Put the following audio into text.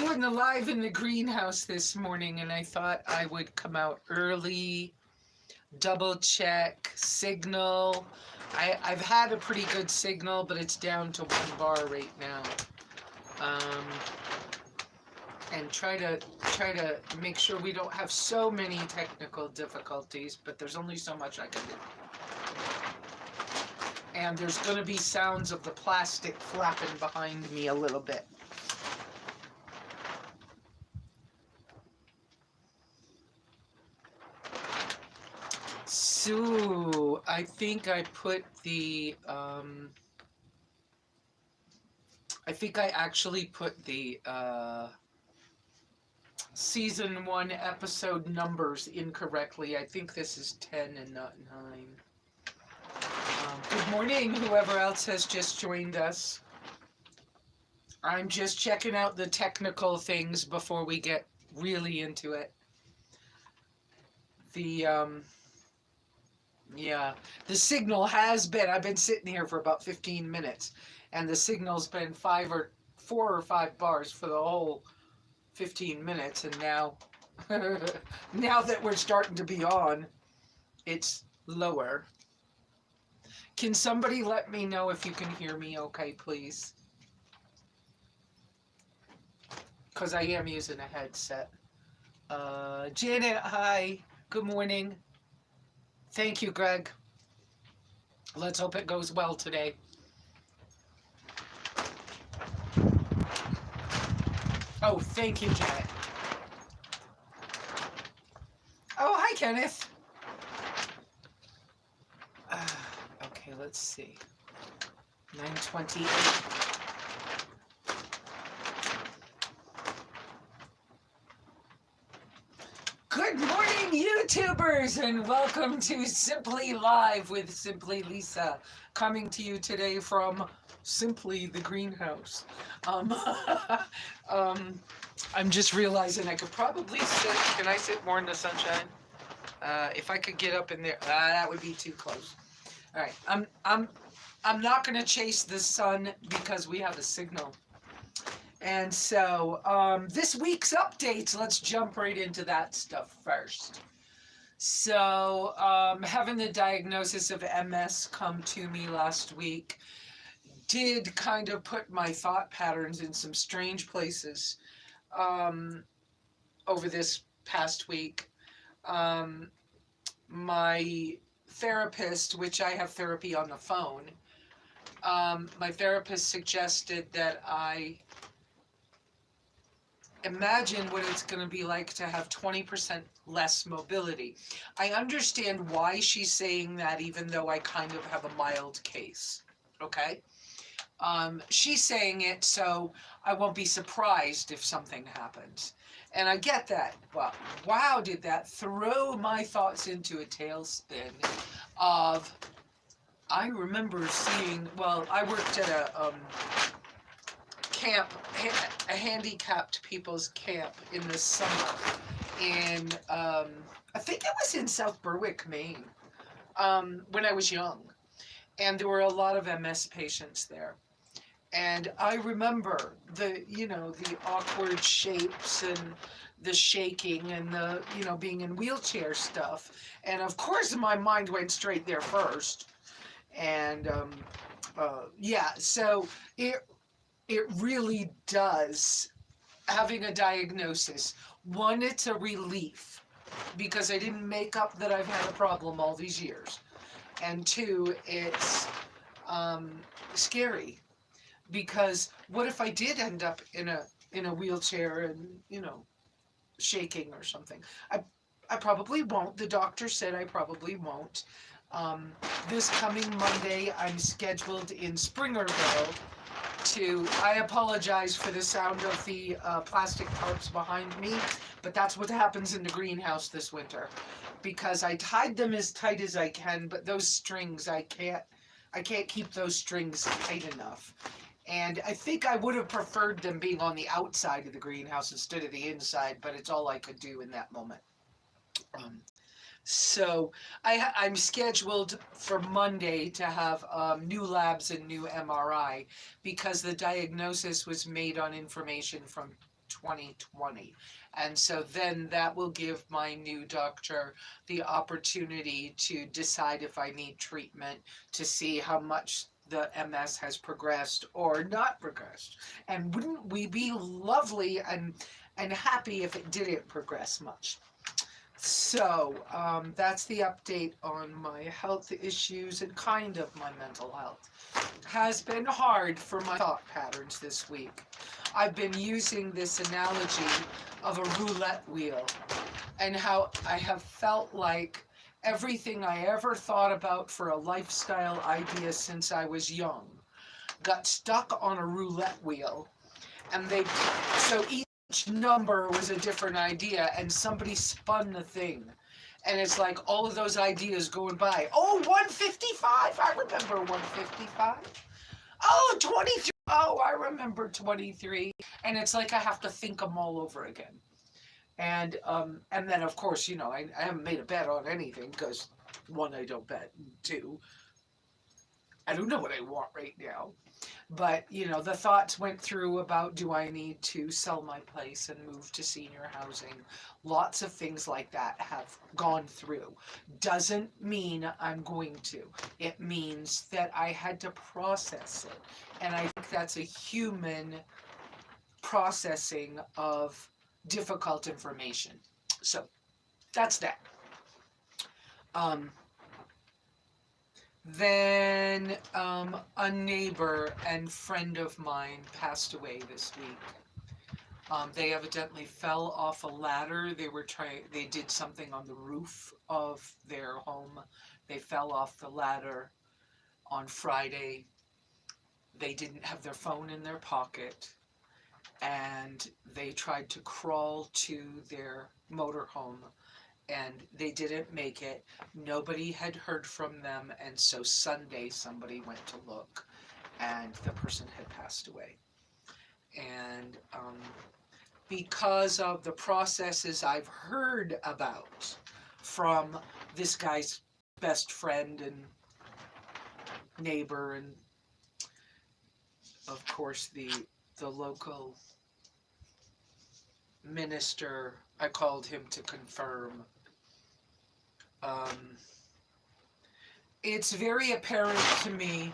doing the live in the greenhouse this morning, and I thought I would come out early, double check signal. I've had a pretty good signal, but it's down to 1 bar right now. And try to make sure we don't have so many technical difficulties, but there's only so much I can do. And there's going to be sounds of the plastic flapping behind me a little bit. So, I think I put the, I think I actually put the, season 1 episode numbers incorrectly. I think this is 10 and not 9. Good morning, whoever else has just joined us. I'm just checking out the technical things before we get really into it. The signal has been, I've been sitting here for about 15 minutes, and the signal's been 4 or 5 bars for the whole 15 minutes, and now, now that we're starting to be on, it's lower. Can somebody let me know if you can hear me okay, please? Because I am using a headset. Janet, hi. Good morning. Thank you, Greg. Let's hope it goes well today. Oh, thank you, Janet. Oh, hi, Kenneth. Okay, let's see. 9:28. Good morning, YouTubers, and welcome to Simply Live with SimplyLesa, coming to you today from Simply the Greenhouse. I'm just realizing I could probably sit. Can I sit more in the sunshine? If I could get up in there, that would be too close. All right, I'm not going to chase the sun because we have a signal. And so this week's updates, let's jump right into that stuff first. So having the diagnosis of MS come to me last week did kind of put my thought patterns in some strange places over this past week. My therapist, which I have therapy on the phone, my therapist suggested that I imagine what it's going to be like to have 20% less mobility. I understand why she's saying that, even though I kind of have a mild case. Okay? She's saying it so I won't be surprised if something happens. And I get that. But wow, did that throw my thoughts into a tailspin of, I remember seeing, well, I worked at a camp, a handicapped people's camp in the summer in, I think it was in South Berwick, Maine, when I was young. And there were a lot of MS patients there. And I remember the awkward shapes and the shaking and the, being in wheelchair stuff. And of course, my mind went straight there first. And, so it really does, having a diagnosis. One, it's a relief because I didn't make up that I've had a problem all these years. And two, it's scary because what if I did end up in a wheelchair and, shaking or something? I probably won't. The doctor said I probably won't. This coming Monday, I'm scheduled in Springerville I apologize for the sound of the plastic tarps behind me, but that's what happens in the greenhouse this winter, because I tied them as tight as I can, but those strings, I can't keep those strings tight enough. And I think I would have preferred them being on the outside of the greenhouse instead of the inside, but it's all I could do in that moment. So I'm scheduled for Monday to have new labs and new MRI because the diagnosis was made on information from 2020. And so then that will give my new doctor the opportunity to decide if I need treatment, to see how much the MS has progressed or not progressed. And wouldn't we be lovely and happy if it didn't progress much? So that's the update on my health issues and kind of my mental health. Has been hard for my thought patterns this week. I've been using this analogy of a roulette wheel and how I have felt like everything I ever thought about for a lifestyle idea since I was young got stuck on a roulette wheel, and so each number was a different idea, and somebody spun the thing. And it's like all of those ideas going by. Oh, 155. I remember 155. Oh, 23. Oh, I remember 23. And it's like I have to think them all over again. And then of course, you know, I haven't made a bet on anything because one, I don't bet. Two, I don't know what I want right now. But, you know, the thoughts went through about, do I need to sell my place and move to senior housing? Lots of things like that have gone through. Doesn't mean I'm going to. It means that I had to process it. And I think that's a human processing of difficult information. So that's that. Then a neighbor and friend of mine passed away this week. They evidently fell off a ladder. They did something on the roof of their home. They fell off the ladder on Friday. They didn't have their phone in their pocket, and they tried to crawl to their motorhome, and they didn't make it. Nobody had heard from them, and so Sunday somebody went to look, and the person had passed away. And because of the processes I've heard about from this guy's best friend and neighbor, and of course the local minister, I called him to confirm. It's very apparent to me